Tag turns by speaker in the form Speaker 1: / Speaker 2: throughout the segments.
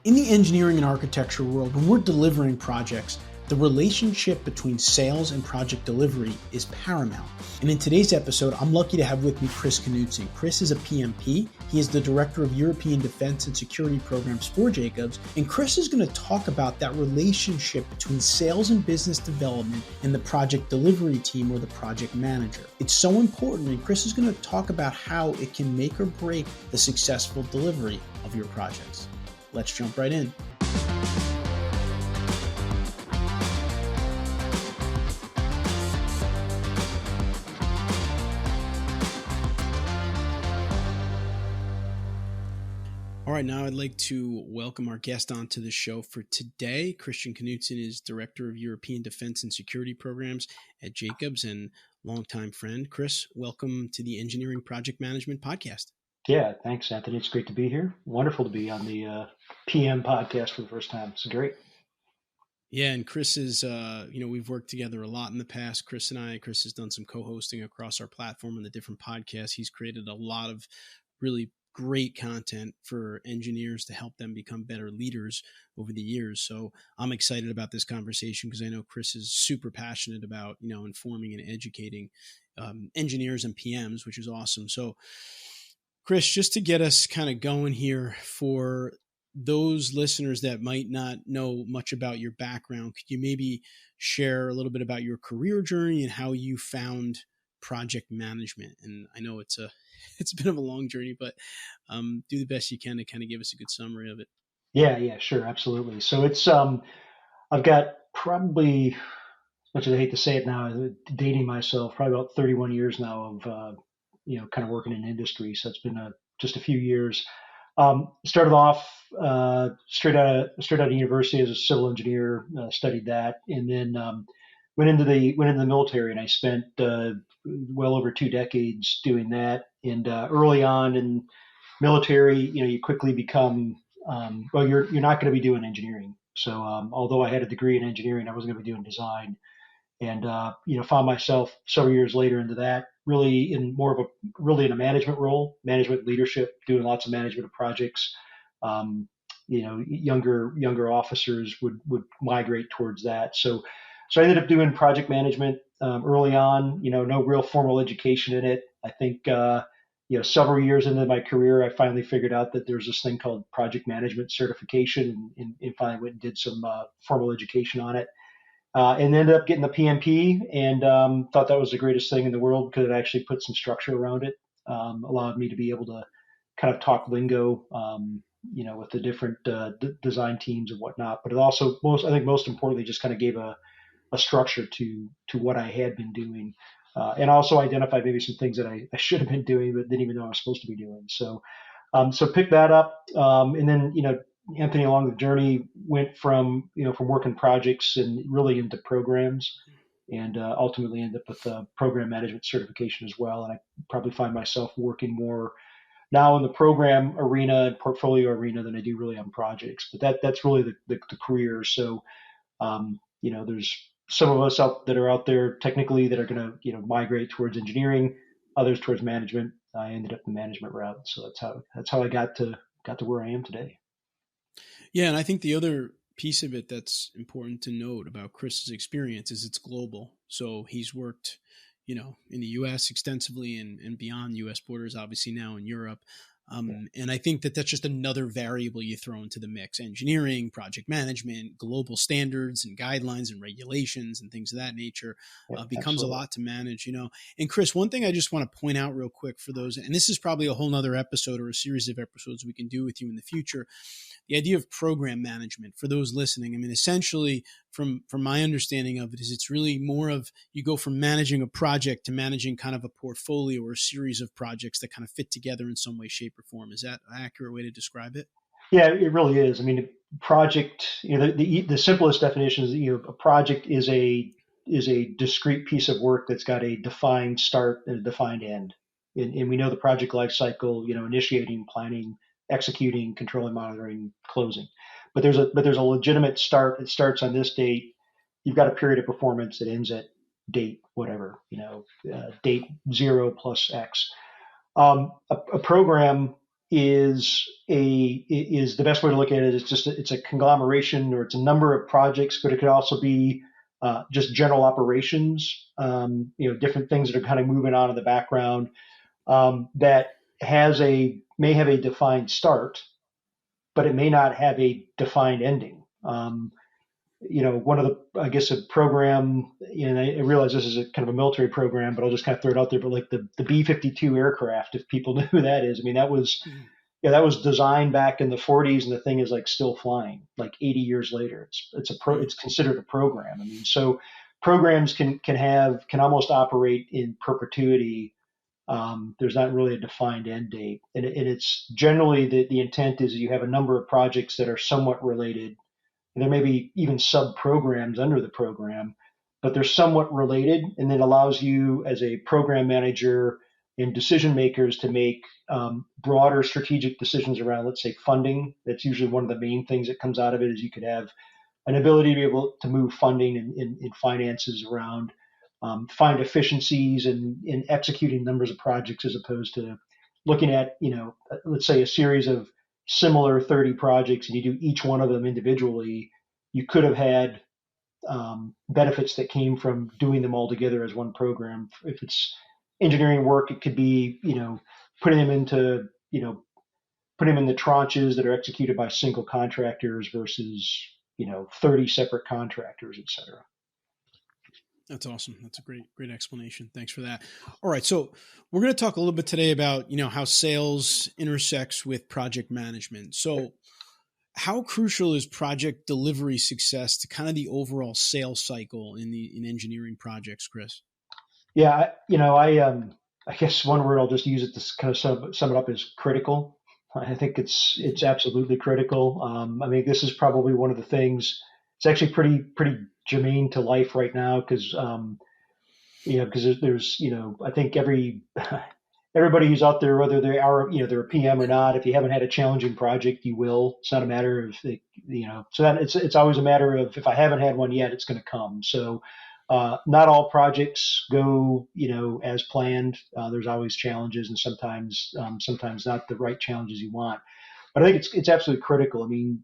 Speaker 1: In the engineering and architecture world, when we're delivering projects, the relationship between sales and project delivery is paramount. And in today's episode, I'm lucky to have with me Chris Knutson. Chris is a PMP. He is the Director of European Defense and Security Programs for Jacobs. And Chris is going to talk about that relationship between sales and business development and the project delivery team or the project manager. It's so important, and Chris is going to talk about how it can make or break the successful delivery of your projects. Let's jump right in. All right, now I'd like to welcome our guest onto the show for today. Christian Knutson is Director of European Defense and Security Programs at Jacobs and longtime friend. Chris, welcome to the Engineering Project Management Podcast.
Speaker 2: Yeah, thanks, Anthony. It's great to be here. Wonderful to be on the PM podcast for the first time. It's great.
Speaker 1: Yeah, and Chris is, we've worked together a lot in the past. Chris has done some co-hosting across our platform and the different podcasts. He's created a lot of really great content for engineers to help them become better leaders over the years. So I'm excited about this conversation because I know Chris is super passionate about, informing and educating engineers and PMs, which is awesome. So Chris, just to get us kind of going here, for those listeners that might not know much about your background, could you maybe share a little bit about your career journey and how you found project management? And I know it's a bit of a long journey, but do the best you can to kind of give us a good summary of it.
Speaker 2: Yeah, sure, absolutely. So it's I've got probably, as much as I hate to say it now, dating myself, probably about 31 years now of kind of working in industry. So it's been just a few years. Started off straight out of university as a civil engineer, studied that, and then went into the military, and I spent well over 2 decades doing that. And early on in military, you quickly become you're not going to be doing engineering. So although I had a degree in engineering, I wasn't going to be doing design. And found myself several years later into that, really in a management role, management leadership, doing lots of management of projects. Younger officers would migrate towards that. So I ended up doing project management early on. No real formal education in it. I think several years into my career, I finally figured out that there's this thing called project management certification, and finally went and did some formal education on it. And ended up getting the PMP, and thought that was the greatest thing in the world because it actually put some structure around it, allowed me to be able to kind of talk lingo, with the different design teams and whatnot. But it also, most importantly, just kind of gave a structure to what I had been doing, and also identified maybe some things that I should have been doing but didn't even know I was supposed to be doing. So picked that up, and then Anthony, along the journey, went from working projects and really into programs, and ultimately ended up with a program management certification as well. And I probably find myself working more now in the program arena and portfolio arena than I do really on projects. But that's really the career. So there's some of us that are out there technically that are going to migrate towards engineering, others towards management. I ended up the management route, so that's how I got to where I am today.
Speaker 1: Yeah, and I think the other piece of it that's important to note about Chris's experience is it's global. So he's worked, in the U.S. extensively and beyond U.S. borders, obviously now in Europe. And I think that's just another variable you throw into the mix. Engineering, project management, global standards and guidelines and regulations and things of that nature becomes a lot to manage, And Chris, one thing I just want to point out real quick for those, and this is probably a whole nother episode or a series of episodes we can do with you in the future, the idea of program management for those listening. I mean, essentially, from my understanding of it, is it's really more of you go from managing a project to managing kind of a portfolio or a series of projects that kind of fit together in some way, shape, or form. Is that an accurate way to describe it?
Speaker 2: Yeah, it really is. I mean, project, the simplest definition is, a project is a discrete piece of work that's got a defined start and a defined end. And we know the project life cycle, initiating, planning, executing, controlling, monitoring, closing. But there's a legitimate start. It starts on this date. You've got a period of performance that ends at date, whatever, date 0 plus X. A program is the best way to look at it. It's just it's a conglomeration, or it's a number of projects, but it could also be just general operations. Different things that are kind of moving on in the background, that may have a defined start, but it may not have a defined ending. One of the, I guess, a program, and I realize this is a kind of a military program, but I'll just kind of throw it out there. But like the B-52 aircraft, if people know who that is, I mean, that was,
Speaker 1: Mhm.
Speaker 2: yeah, that was designed back in the 40s, and the thing is like still flying, like 80 years later.
Speaker 1: Mm.
Speaker 2: It's considered a program. I mean, so programs can almost operate in perpetuity. There's not really a defined end date, and it's generally the intent is that you have a number of projects that are somewhat related, and there may be even sub programs under the program, but they're somewhat related, and then allows you as a program manager and decision makers to make broader strategic decisions around, let's say, funding. That's usually one of the main things that comes out of it. Is you could have an ability to be able to move funding in finances around, find efficiencies in executing numbers of projects, as opposed to looking at, let's say, a series of similar 30 projects, and you do each one of them individually. You could have had benefits that came from doing them all together as one program. If it's engineering work, it could be, putting them into, putting them in the tranches that are executed by single contractors versus, 30 separate contractors, et cetera.
Speaker 1: That's awesome. That's a great explanation. Thanks for that. All right. So we're going to talk a little bit today about, how sales intersects with project management. So how crucial is project delivery success to kind of the overall sales cycle in engineering projects, Chris?
Speaker 2: Yeah, I guess one word I'll just use it to kind of sum it up is critical. I think it's absolutely critical. I mean, this is probably one of the things. It's actually pretty germane to life right now, because because there's, I think everybody who's out there, whether they are, they're a PM or not, if you haven't had a challenging project, you will. It's not a matter of, so that it's always a matter of, if I haven't had one yet, it's going to come. So not all projects go, as planned. There's always challenges, and sometimes not the right challenges you want. But I think it's absolutely critical. I mean,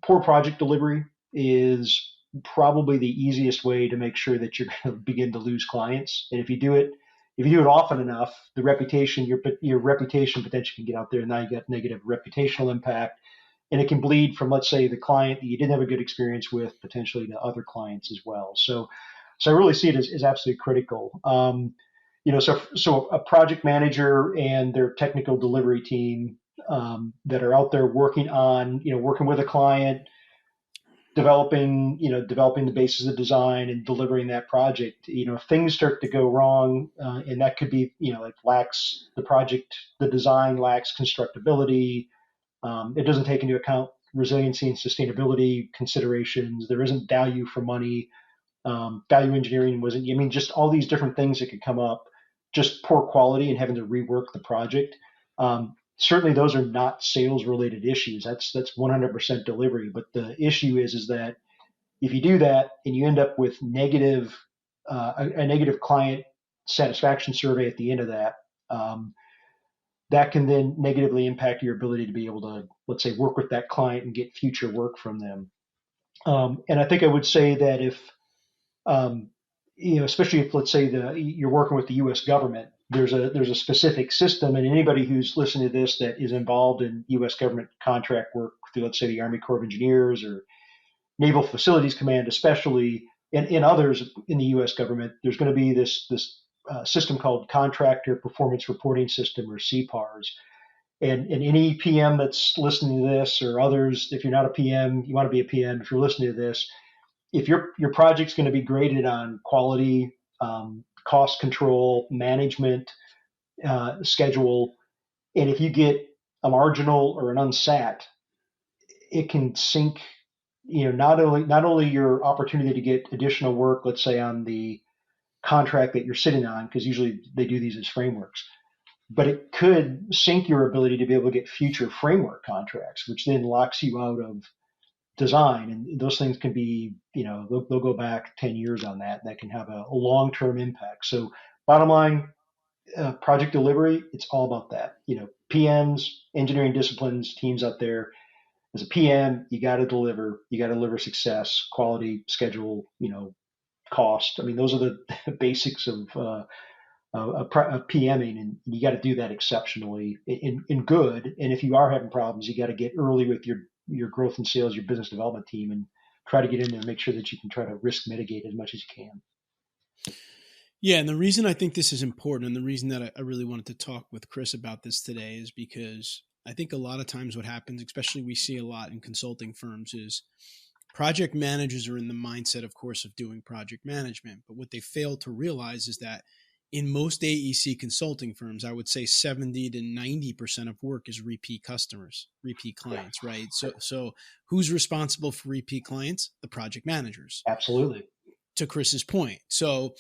Speaker 2: poor project delivery is probably the easiest way to make sure that you're going to begin to lose clients. And if you do it often enough, your reputation potentially can get out there, and now you got negative reputational impact, and it can bleed from, let's say, the client that you didn't have a good experience with, potentially to other clients as well. So I really see it as absolutely critical. So a project manager and their technical delivery team, that are out there working with a client, developing the basis of design and delivering that project. If things start to go wrong, and that could be, like the design lacks constructability. It doesn't take into account resiliency and sustainability considerations. There isn't value for money. Value engineering wasn't. I mean, just all these different things that could come up. Just poor quality and having to rework the project. Certainly, those are not sales related issues. That's 100% delivery. But the issue is that if you do that and you end up with a negative client satisfaction survey at the end of that, that can then negatively impact your ability to be able to, let's say, work with that client and get future work from them. And I think I would say that if um, especially if, let's say, you're working with the U.S. government, there's a specific system, and anybody who's listening to this that is involved in U.S. government contract work through, let's say, the Army Corps of Engineers or Naval Facilities Command, especially, and in others in the U.S. government, there's going to be this system called Contractor Performance Reporting System, or CPARS. And any PM that's listening to this, or others, if you're not a PM, you want to be a PM. If you're listening to this, if your project's going to be graded on quality, cost control, management, schedule, and if you get a marginal or an unsat, it can sink. Not only your opportunity to get additional work, let's say on the contract that you're sitting on, because usually they do these as frameworks, but it could sink your ability to be able to get future framework contracts, which then locks you out of design. And those things can be, they'll go back 10 years on that. And that can have a long-term impact. So bottom line, project delivery, it's all about that. PMs, engineering disciplines, teams out there. As a PM, you got to deliver. You got to deliver success, quality, schedule, cost. I mean, those are the basics of PMing, and you got to do that exceptionally in good. And if you are having problems, you got to get early with your growth and sales, your business development team, and try to get in there and make sure that you can try to risk mitigate as much as you can.
Speaker 1: Yeah, and the reason I think this is important, and the reason that I really wanted to talk with Chris about this today, is because I think a lot of times what happens, especially we see a lot in consulting firms, is project managers are in the mindset, of course, of doing project management. But what they fail to realize is that in most AEC consulting firms, I would say 70 to 90% of work is repeat customers, repeat clients, right? So who's responsible for repeat clients? The project managers.
Speaker 2: Absolutely.
Speaker 1: To Chris's point. So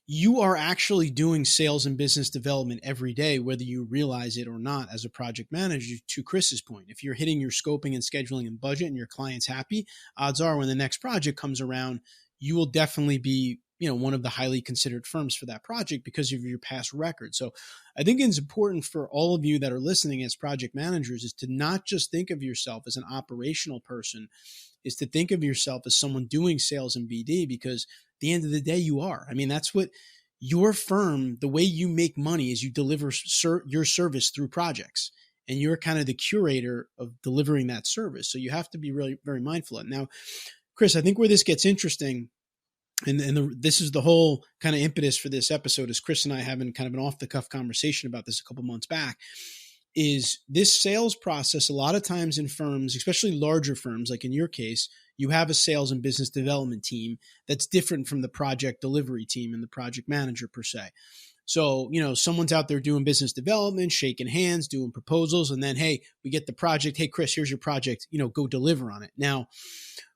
Speaker 1: you are actually doing sales and business development every day, whether you realize it or not, as a project manager. To Chris's point, if you're hitting your scoping and scheduling and budget and your client's happy, odds are when the next project comes around, you will definitely be, one of the highly considered firms for that project because of your past record. So I think it's important for all of you that are listening as project managers is to not just think of yourself as an operational person, is to think of yourself as someone doing sales and BD, because at the end of the day, you are. I mean, that's what your firm, the way you make money is you deliver your service through projects, and you're kind of the curator of delivering that service. So you have to be really very mindful of it. Now, Chris, I think where this gets interesting, and this is the whole kind of impetus for this episode, is Chris and I having kind of an off-the-cuff conversation about this a couple months back, is this sales process. A lot of times in firms, especially larger firms, like in your case, you have a sales and business development team that's different from the project delivery team and the project manager per se. So, someone's out there doing business development, shaking hands, doing proposals, and then, hey, we get the project. Hey, Chris, here's your project, go deliver on it. Now,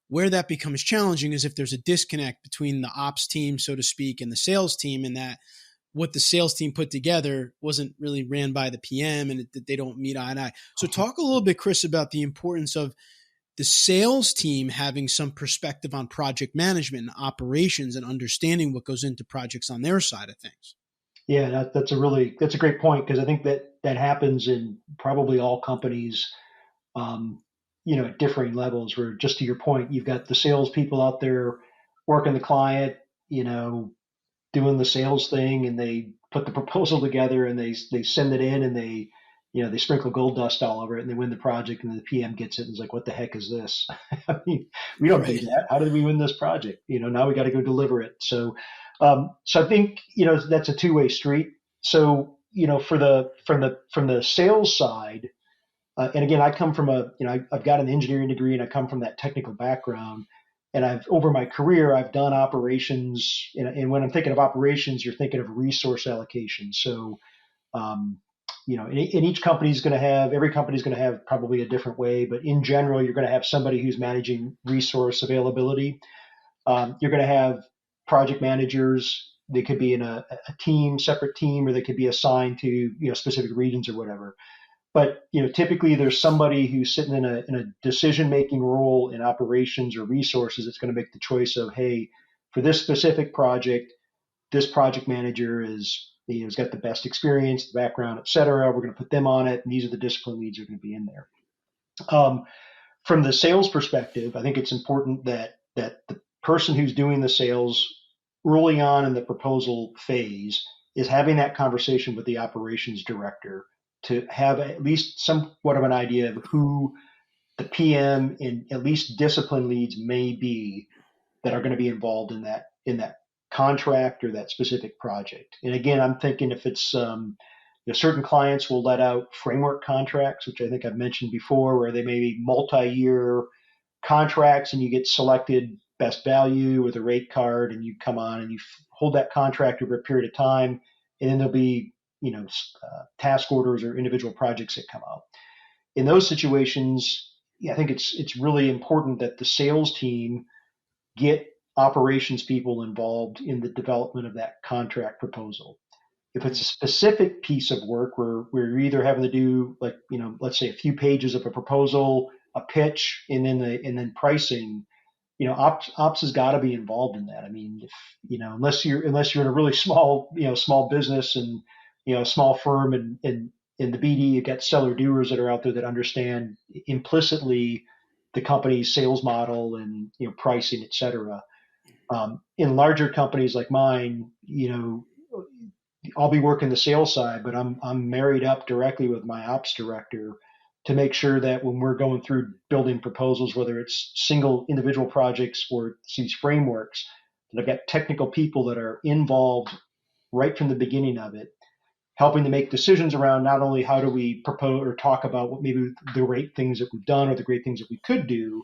Speaker 1: where that becomes challenging is if there's a disconnect between the ops team, so to speak, and the sales team, and that what the sales team put together wasn't really ran by the PM, and they don't meet eye to eye. So talk a little bit, Chris, about the importance of the sales team having some perspective on project management and operations and understanding what goes into projects on their side of things.
Speaker 2: Yeah, that's a great point, because I think that happens in probably all companies, at differing levels, where, just to your point, you've got the salespeople out there working the client, doing the sales thing, and they put the proposal together and they send it in, and they sprinkle gold dust all over it, and they win the project, and the PM gets it and is like, what the heck is this? I mean, we don't do that. How did we win this project? Now we got to go deliver it. So I think, that's a two-way street. So, from the sales side, and again, I come from I've got an engineering degree, and I come from that technical background. And over my career, I've done operations. And when I'm thinking of operations, you're thinking of resource allocation. So, and each company's going to have, every company's going to have probably a different way, but in general, you're going to have somebody who's managing resource availability. You're going to have project managers. They could be in a separate team, or they could be assigned to, specific regions or whatever. But typically there's somebody who's sitting in a decision-making role in operations or resources that's going to make the choice of, hey, for this specific project, this project manager has got the best experience, the background, et cetera. We're going to put them on it, and these are the discipline leads that are going to be in there. From the sales perspective, I think it's important that the person who's doing the sales early on in the proposal phase is having that conversation with the operations director, to have at least somewhat of an idea of who the PM and at least discipline leads may be that are going to be involved in that contract or that specific project. And again, I'm thinking if it's certain clients will let out framework contracts, which I think I've mentioned before, where they may be multi-year contracts, and you get selected best value with a rate card, and you come on and you hold that contract over a period of time, and then there'll be task orders or individual projects that come out. In those situations, I think it's really important that the sales team get operations people involved in the development of that contract proposal. If it's a specific piece of work where we're either having to do, like, let's say a few pages of a proposal, a pitch, and then pricing, ops has got to be involved in that. I mean, if unless you're in a really small business, and a small firm, and in the BD, you get seller doers that are out there that understand implicitly the company's sales model and pricing, et cetera. In larger companies like mine, I'll be working the sales side, but I'm married up directly with my ops director to make sure that when we're going through building proposals, whether it's single individual projects or these frameworks, that I've got technical people that are involved right from the beginning of it, helping to make decisions around not only how do we propose or talk about what maybe the great things that we've done or the great things that we could do,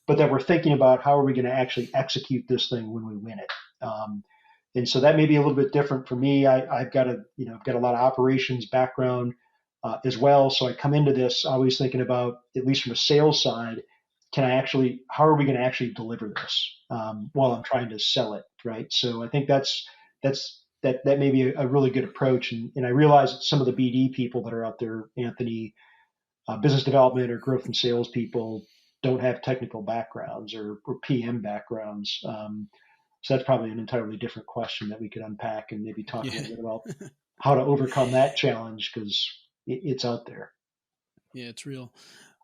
Speaker 2: but that we're thinking about how are we going to actually execute this thing when we win it. And so that may be a little bit different for me. I've got I've got a lot of operations background as well. So I come into this always thinking about, at least from a sales side, how are we going to actually deliver this while I'm trying to sell it, right? So I think that may be a really good approach. And I realize that some of the BD people that are out there, Anthony, business development or growth and sales people, don't have technical backgrounds or PM backgrounds. So that's probably an entirely different question that we could unpack and maybe talk a
Speaker 1: Yeah.
Speaker 2: little bit about how to overcome that challenge, because it's out there.
Speaker 1: Yeah, it's real.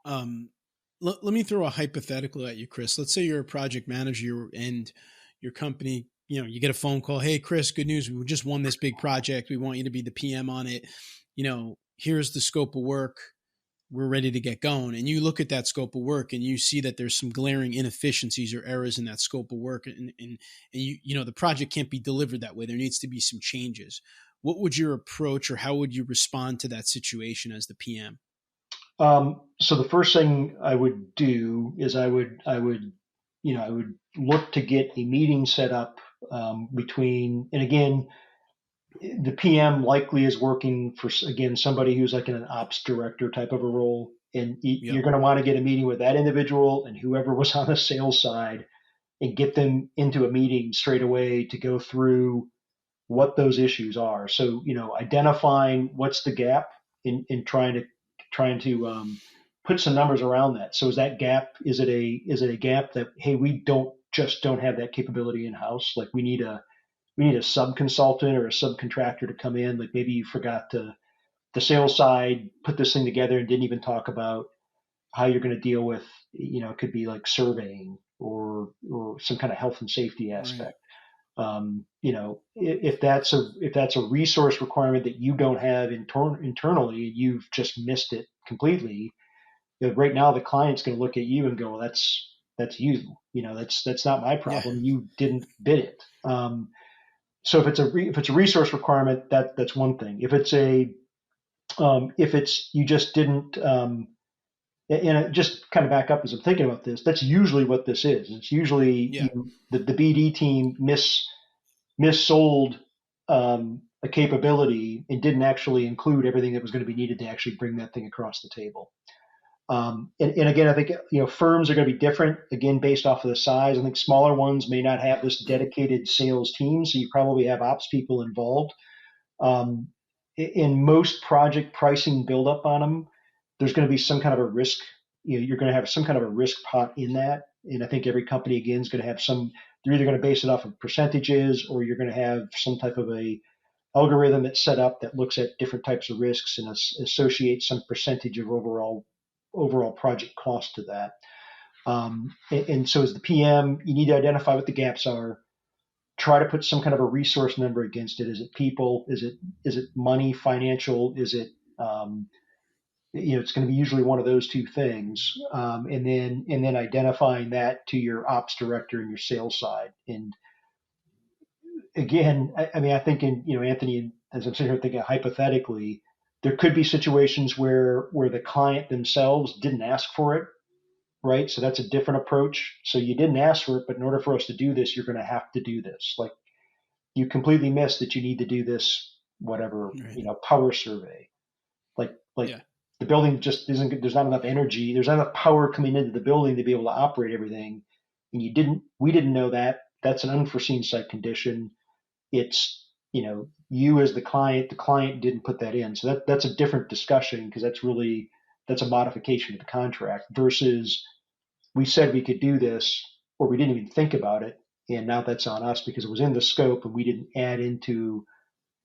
Speaker 1: Let me throw a hypothetical at you, Chris. Let's say you're a project manager and your company, you get a phone call. Hey, Chris, good news. We just won this big project. We want you to be the PM on it. Here's the scope of work. We're ready to get going. And you look at that scope of work and you see that there's some glaring inefficiencies or errors in that scope of work. And the project can't be delivered that way. There needs to be some changes. What would your approach, or how would you respond to that situation as the PM?
Speaker 2: So the first thing I would do is I would look to get a meeting set up between, and again, the PM likely is working for, again, somebody who's like in an ops director type of a role. And
Speaker 1: Yep.
Speaker 2: you're going to want to get a meeting with that individual and whoever was on the sales side and get them into a meeting straight away to go through what those issues are. So, identifying what's the gap in trying to put some numbers around that. So is that gap, is it a gap that, hey, we don't have that capability in house? Like we need a sub consultant or a subcontractor to come in. Like maybe you forgot the sales side put this thing together and didn't even talk about how you're going to deal with, it could be like surveying or some kind of health and safety
Speaker 1: Right.
Speaker 2: aspect. If that's a resource requirement that you don't have internally, you've just missed it completely. Right now, the client's going to look at you and go, well, that's you. That's not my
Speaker 1: Yeah.
Speaker 2: problem. You didn't bid it. So if it's a resource requirement, that's one thing. If it's you just didn't, and just kind of back up as I'm thinking about this, that's usually what this is. It's usually
Speaker 1: Yeah.
Speaker 2: the BD team missold a capability and didn't actually include everything that was going to be needed to actually bring that thing across the table. And again, I think firms are going to be different again based off of the size. I think smaller ones may not have this dedicated sales team, so you probably have ops people involved. In most project pricing build up on them, there's going to be some kind of a risk. You're going to have some kind of a risk pot in that, and I think every company again is going to have some. They're either going to base it off of percentages, or you're going to have some type of a algorithm that's set up that looks at different types of risks and associates some percentage of overall project cost to that. And so as the PM, you need to identify what the gaps are. Try to put some kind of a resource number against it. Is it people? Is it money? Financial? Is it it's going to be usually one of those two things, and then identifying that to your ops director and your sales side. And again, I mean, I think Anthony, as I'm sitting here thinking hypothetically, there could be situations where the client themselves didn't ask for it, right? So that's a different approach. So you didn't ask for it, but in order for us to do this, you're going to have to do this. Like you completely missed that you need to do this, whatever,
Speaker 1: Right.
Speaker 2: power survey. Like
Speaker 1: Yeah.
Speaker 2: the building just isn't. There's not enough energy. There's not enough power coming into the building to be able to operate everything, and we didn't know that. That's an unforeseen site condition. It's you as the client didn't put that in. So that's a different discussion, because that's a modification to the contract versus we said we could do this, or we didn't even think about it, and now that's on us because it was in the scope and we didn't add into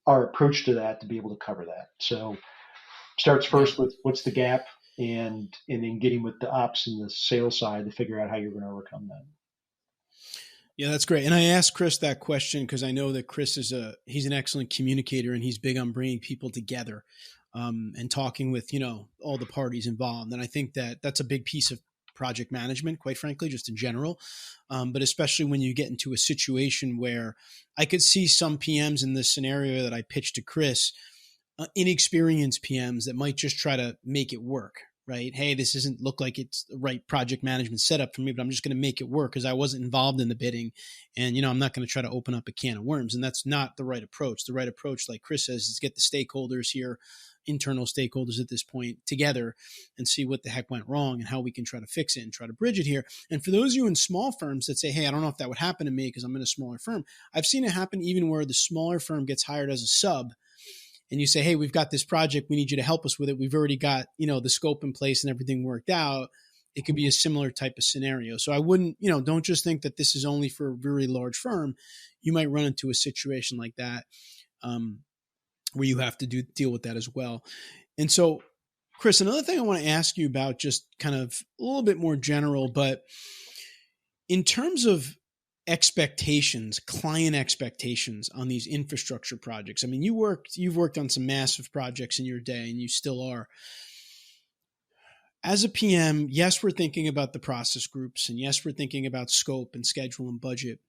Speaker 2: our approach to that to be able to cover that. So starts
Speaker 1: Yeah.
Speaker 2: first with what's the gap, and then getting with the ops and the sales side to figure out how you're going to overcome that.
Speaker 1: Yeah, that's great. And I asked Chris that question because I know that Chris he's an excellent communicator and he's big on bringing people together, and talking with, all the parties involved. And I think that that's a big piece of project management, quite frankly, just in general. But especially when you get into a situation where I could see some PMs in this scenario that I pitched to Chris, inexperienced PMs that might just try to make it work, right? Hey, this doesn't look like it's the right project management setup for me, but I'm just going to make it work because I wasn't involved in the bidding. And, I'm not going to try to open up a can of worms. And that's not the right approach. The right approach, like Chris says, is get the stakeholders here, internal stakeholders at this point, together and see what the heck went wrong and how we can try to fix it and try to bridge it here. And for those of you in small firms that say, hey, I don't know if that would happen to me because I'm in a smaller firm, I've seen it happen even where the smaller firm gets hired as a sub and you say, hey, we've got this project, we need you to help us with it. We've already got, the scope in place and everything worked out. It could be a similar type of scenario. So I wouldn't, don't just think that this is only for a very large firm. You might run into a situation like that, where you have to deal with that as well. And so, Chris, another thing I want to ask you about, just kind of a little bit more general, but in terms of expectations, client expectations on these infrastructure projects. I mean, you've worked on some massive projects in your day and you still are. As a PM, yes, we're thinking about the process groups and yes, we're thinking about scope and schedule and budget.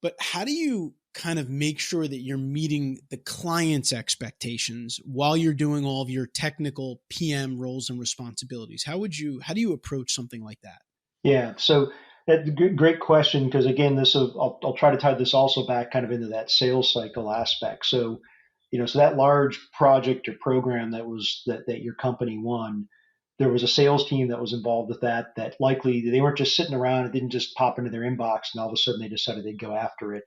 Speaker 1: But how do you kind of make sure that you're meeting the client's expectations while you're doing all of your technical PM roles and responsibilities? How do you approach something like that?
Speaker 2: Yeah. So that's a great question, because again, I'll try to tie this also back kind of into that sales cycle aspect. So, so that large project or program that your company won, there was a sales team that was involved with that. That likely they weren't just sitting around. It didn't just pop into their inbox and all of a sudden they decided they'd go after it.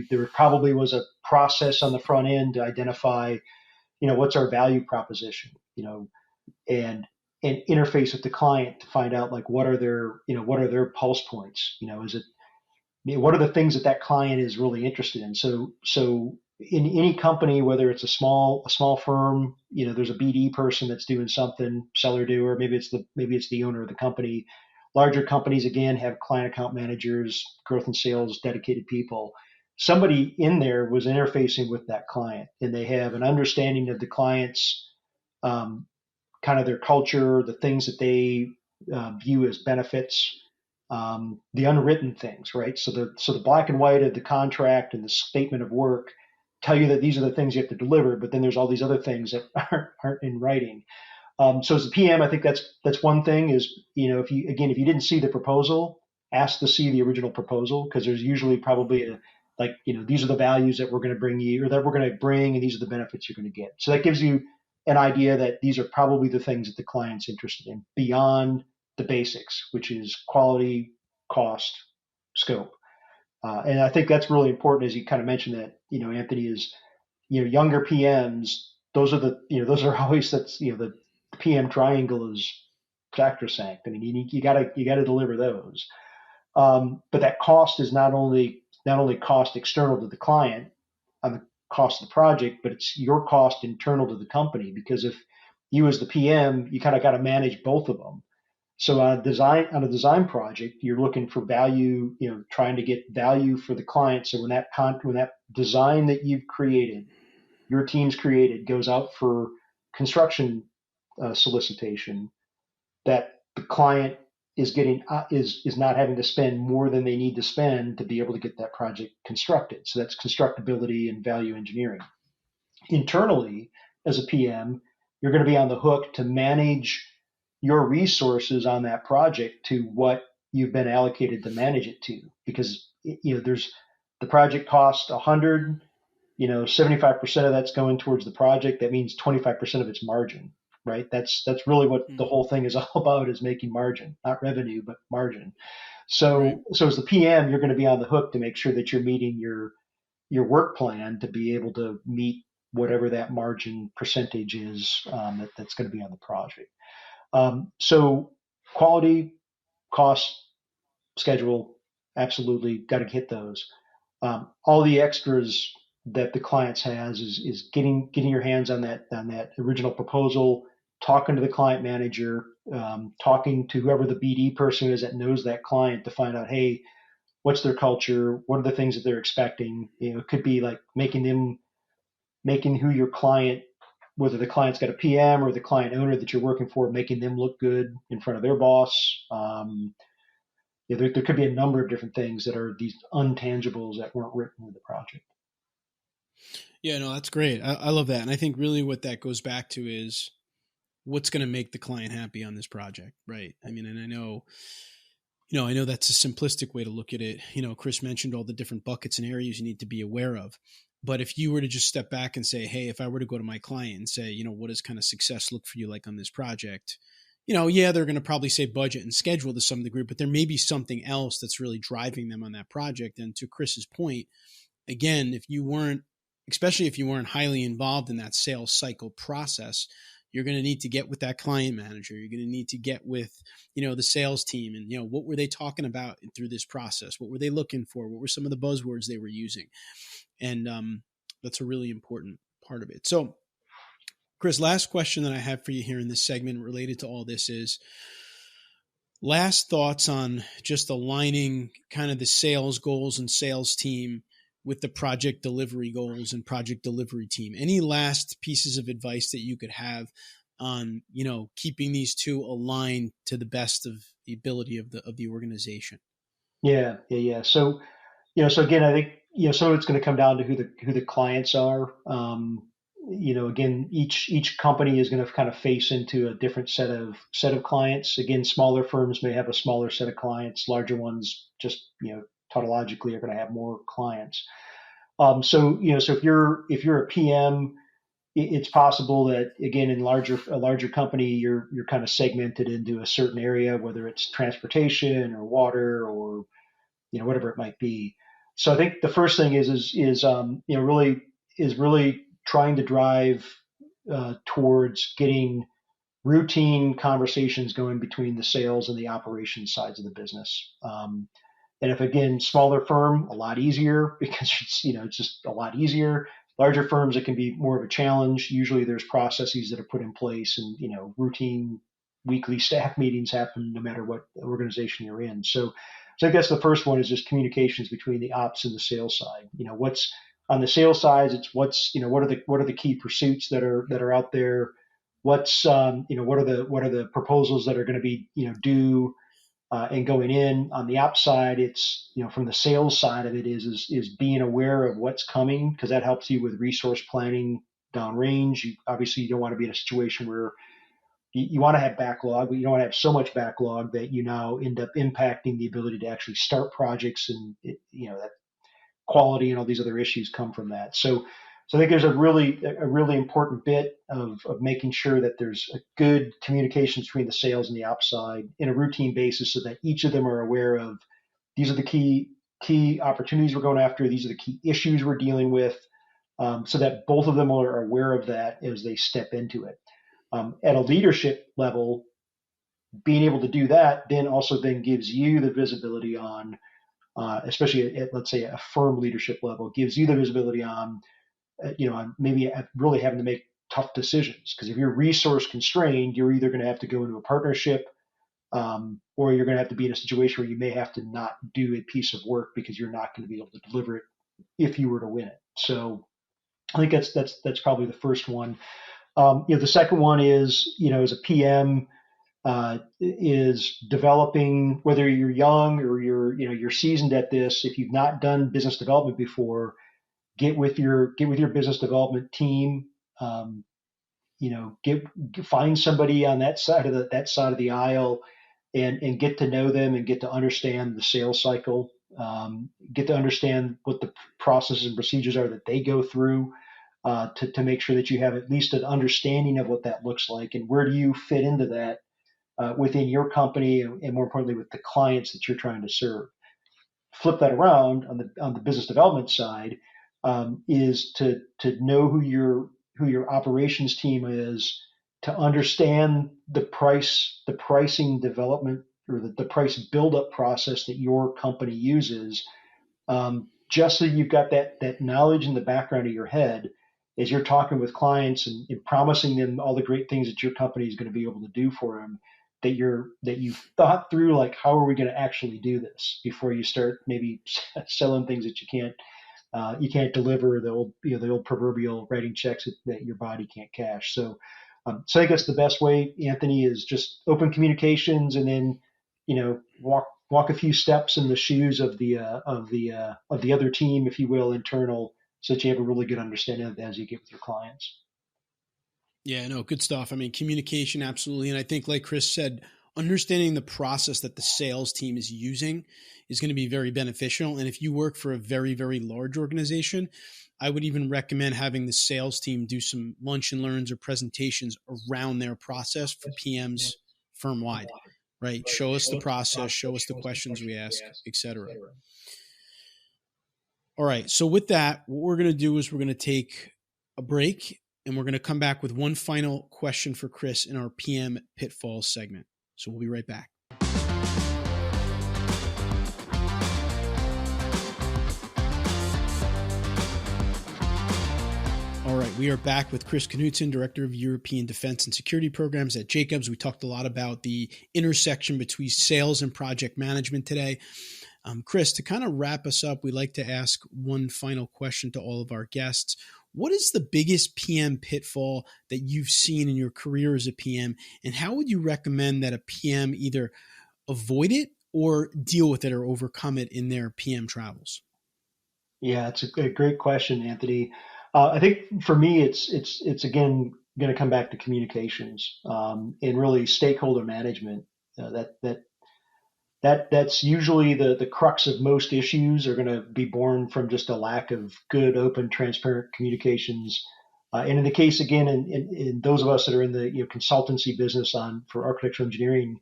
Speaker 2: There probably was a process on the front end to identify, what's our value proposition, and interface with the client to find out like what are their pulse points. Is it, what are the things that client is really interested in? So in any company, whether it's a small firm, there's a BD person that's doing something, seller doer, maybe it's the owner of the company. Larger companies again have client account managers, growth and sales, dedicated people. Somebody in there was interfacing with that client, and they have an understanding of the client's, um, kind of their culture, the things that they view as benefits, the unwritten things, right? So the black and white of the contract and the statement of work tell you that these are the things you have to deliver, but then there's all these other things that aren't in writing. So as a PM, I think that's one thing is, if you didn't see the proposal, ask to see the original proposal, because there's usually probably these are the values that we're going to bring you, or that we're going to bring, and these are the benefits you're going to get. So that gives you an idea that these are probably the things that the client's interested in beyond the basics, which is quality, cost, scope. And I think that's really important, as you kind of mentioned that, Anthony, is, younger PMs, those are always, the PM triangle is sacrosanct. I mean, you gotta deliver those. But that cost is not only cost external to the client on the cost of the project, but it's your cost internal to the company. Because if you as the PM, you kind of got to manage both of them. So on a design project, you're looking for value, trying to get value for the client. So when that design that you've created, your team's created, goes out for construction solicitation, that the client is not having to spend more than they need to spend to be able to get that project constructed. So that's constructability and value engineering. Internally, as a PM, you're going to be on the hook to manage your resources on that project to what you've been allocated to manage it to. Because there's the project cost 100, 75% of that's going towards the project. That means 25% of its margin, right? That's really what the whole thing is all about, is making margin, not revenue, but margin.
Speaker 1: Right.
Speaker 2: So as the PM, you're going to be on the hook to make sure that you're meeting your work plan to be able to meet whatever that margin percentage is, that's going to be on the project. So quality, cost, schedule, absolutely got to hit those. All the extras, that the clients has is getting your hands on that original proposal, talking to the client manager, talking to whoever the BD person is that knows that client to find out, hey, what's their culture, what are the things that they're expecting. It could be like making who your client, whether the client's got a PM or the client owner that you're working for, making them look good in front of their boss. There could be a number of different things that are these untangibles that weren't written in the project.
Speaker 1: Yeah, no, that's great. I love that. And I think really what that goes back to is what's going to make the client happy on this project, right? I mean, and I know that's a simplistic way to look at it. Chris mentioned all the different buckets and areas you need to be aware of. But if you were to just step back and say, hey, if I were to go to my client and say, what does kind of success look for you like on this project? Yeah, they're going to probably say budget and schedule to some degree, but there may be something else that's really driving them on that project. And to Chris's point, again, especially if you weren't highly involved in that sales cycle process, you're going to need to get with that client manager. You're going to need to get with, the sales team and, what were they talking about through this process? What were they looking for? What were some of the buzzwords they were using? And that's a really important part of it. So, Chris, last question that I have for you here in this segment related to all this is last thoughts on just aligning kind of the sales goals and sales team with the project delivery goals and project delivery team. Any last pieces of advice that you could have on, keeping these two aligned to the best of the ability of the organization?
Speaker 2: Yeah. So, so again, I think, some of it's going to come down to who the clients are. Again, each company is going to kind of face into a different set of clients. Again, smaller firms may have a smaller set of clients. Larger ones just, tautologically are going to have more clients. So if you're a PM, it's possible that again in a larger company you're kind of segmented into a certain area, whether it's transportation or water or whatever it might be. So I think the first thing really trying to drive towards getting routine conversations going between the sales and the operations sides of the business. And if again, smaller firm, a lot easier because it's just a lot easier. Larger firms, it can be more of a challenge. Usually there's processes that are put in place and, routine weekly staff meetings happen no matter what organization you're in. So I guess the first one is just communications between the ops and the sales side. What's on the sales side, it's what are the key pursuits that are out there? What are the proposals that are going to be, due and going in. On the ops side, it's from the sales side of it is being aware of what's coming because that helps you with resource planning downrange. Obviously you don't want to be in a situation where you want to have backlog, but you don't want to have so much backlog that you now end up impacting the ability to actually start projects, and that quality and all these other issues come from that. So I think there's a really important bit of making sure that there's a good communications between the sales and the ops side in a routine basis, so that each of them are aware of these are the key opportunities we're going after, these are the key issues we're dealing with, so that both of them are aware of that as they step into it. At a leadership level, being able to do that then gives you the visibility on, especially at let's say a firm leadership level, gives you the visibility on on maybe really having to make tough decisions. Because if you're resource constrained, you're either going to have to go into a partnership, or you're going to have to be in a situation where you may have to not do a piece of work because you're not going to be able to deliver it if you were to win it. So I think that's probably the first one. The second one is, as a PM, is developing, whether you're young or you're seasoned at this. If you've not done business development before, get with your business development team. Find somebody on that side of the aisle, and get to know them and get to understand the sales cycle. Get to understand what the processes and procedures are that they go through, to make sure that you have at least an understanding of what that looks like and where do you fit into that within your company, and more importantly with the clients that you're trying to serve. Flip that around on the business development side, is to know who your operations team is, to understand the pricing development or the price buildup process that your company uses, just so you've got that knowledge in the background of your head as you're talking with clients and promising them all the great things that your company is going to be able to do for them, that you've thought through, like, how are we going to actually do this before you start maybe selling things that you can't deliver, the old proverbial writing checks that your body can't cash. So I guess the best way, Anthony, is just open communications, and then walk a few steps in the shoes of the other team, if you will, internal, so that you have a really good understanding of it as you get with your clients.
Speaker 1: Yeah, no, good stuff. I mean, communication, absolutely. And I think, like Chris said, understanding the process that the sales team is using is going to be very beneficial. And if you work for a very, very large organization, I would even recommend having the sales team do some lunch and learns or presentations around their process for PMs firm wide, right? Show us the process, show us the questions we ask, etc. All right. So with that, what we're going to do is we're going to take a break, and we're going to come back with one final question for Chris in our PM Pitfall segment. So we'll be right back. All right, we are back with Chris Knutson, Director of European Defense and Security Programs at Jacobs. We talked a lot about the intersection between sales and project management today. Chris, to kind of wrap us up, we like to ask one final question to all of our guests. What is the biggest PM pitfall that you've seen in your career as a PM, and how would you recommend that a PM either avoid it or deal with it or overcome it in their PM travels?
Speaker 2: Yeah, it's a great question, Anthony. I think for me, it's again going to come back to communications, and really stakeholder management. That's usually the crux of most issues are going to be born from just a lack of good, open, transparent communications. And in the case, again, in those of us that are in the consultancy business for architectural engineering,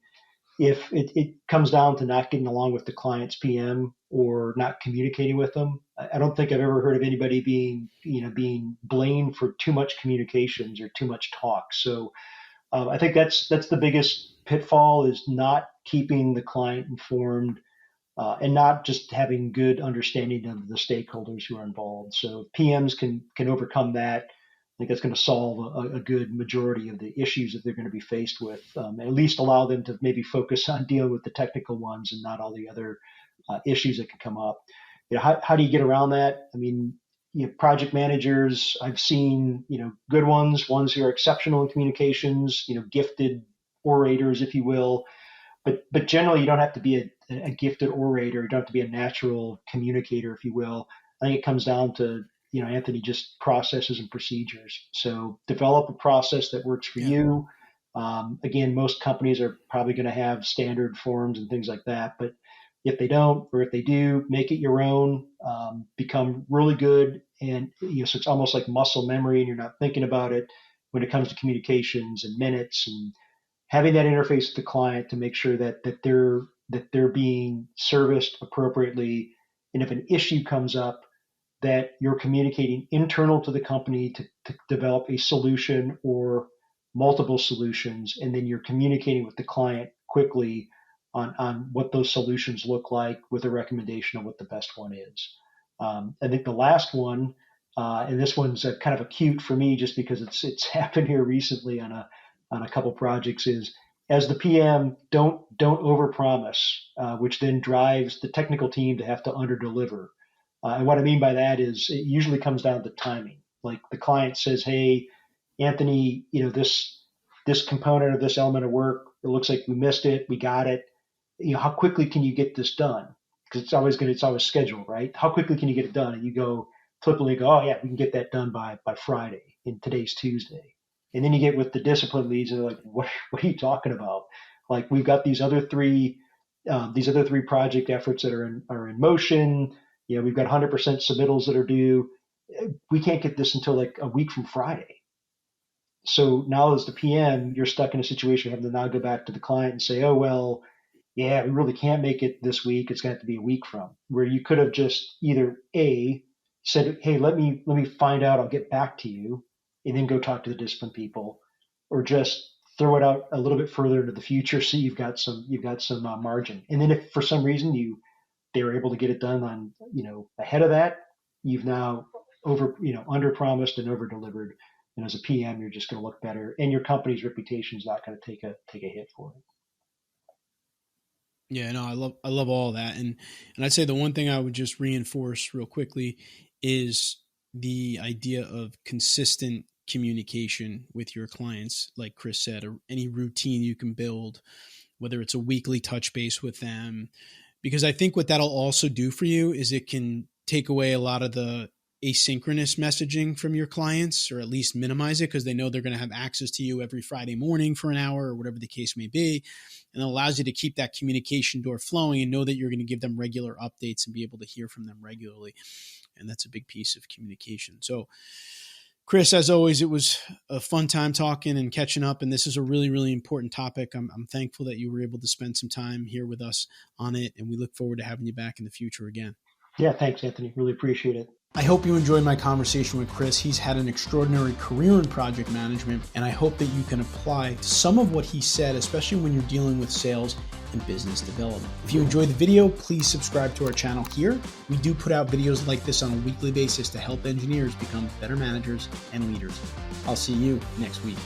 Speaker 2: if it comes down to not getting along with the client's PM or not communicating with them, I don't think I've ever heard of anybody being blamed for too much communications or too much talk. So I think that's the biggest pitfall, is not keeping the client informed, and not just having good understanding of the stakeholders who are involved. So if PMs can overcome that, I think that's going to solve a good majority of the issues that they're going to be faced with, and at least allow them to maybe focus on dealing with the technical ones and not all the other issues that can come up. How do you get around that? I mean, project managers, I've seen, good ones who are exceptional in communications, gifted orators, if you will. But generally, you don't have to be a gifted orator. You don't have to be a natural communicator, if you will. I think it comes down to, Anthony, just processes and procedures. So develop a process that works for you. Again, most companies are probably going to have standard forms and things like that. But if they don't, or if they do, make it your own. Become really good, and so it's almost like muscle memory, and you're not thinking about it when it comes to communications and minutes, and having that interface with the client to make sure that they're being serviced appropriately. And if an issue comes up, that you're communicating internal to the company to develop a solution or multiple solutions, and then you're communicating with the client quickly on what those solutions look like with a recommendation of what the best one is. I think the last one, and this one's kind of acute for me just because it's happened here recently on a couple projects, is as the PM, don't overpromise, which then drives the technical team to have to underdeliver. And what I mean by that is it usually comes down to timing. Like the client says, "Hey, Anthony, this component of this element of work, it looks like we missed it. We got it. How quickly can you get this done?" Because it's always scheduled, right? How quickly can you get it done? And you flippantly go, "Oh yeah, we can get that done by Friday, and today's Tuesday." And then you get with the discipline leads, and they're like, what are you talking about? Like, we've got these other three project efforts that are in motion. We've got 100% submittals that are due. We can't get this until like a week from Friday. So now as the PM, you're stuck in a situation having to now go back to the client and say, "Oh, well, yeah, we really can't make it this week. It's going to have to be a week from," where you could have just either said, "Hey, let me find out. I'll get back to you," and then go talk to the discipline people, or just throw it out a little bit further into the future so you've got some margin. And then if for some reason you they were able to get it done on, ahead of that, you've now under promised and over delivered. And as a PM, you're just going to look better, and your company's reputation is not going to take a hit for it.
Speaker 1: Yeah, no, I love all that. And I'd say the one thing I would just reinforce real quickly is the idea of consistent communication with your clients. Like Chris said, or any routine you can build, whether it's a weekly touch base with them, because I think what that'll also do for you is it can take away a lot of the asynchronous messaging from your clients, or at least minimize it, because they know they're going to have access to you every Friday morning for an hour or whatever the case may be. And it allows you to keep that communication door flowing and know that you're going to give them regular updates and be able to hear from them regularly. And that's a big piece of communication. So Chris, as always, it was a fun time talking and catching up. And this is a really, really important topic. I'm thankful that you were able to spend some time here with us on it. And we look forward to having you back in the future again.
Speaker 2: Yeah, thanks, Anthony. Really appreciate it.
Speaker 1: I hope you enjoyed my conversation with Chris. He's had an extraordinary career in project management, and I hope that you can apply some of what he said, especially when you're dealing with sales and business development. If you enjoyed the video, please subscribe to our channel here. We do put out videos like this on a weekly basis to help engineers become better managers and leaders. I'll see you next week.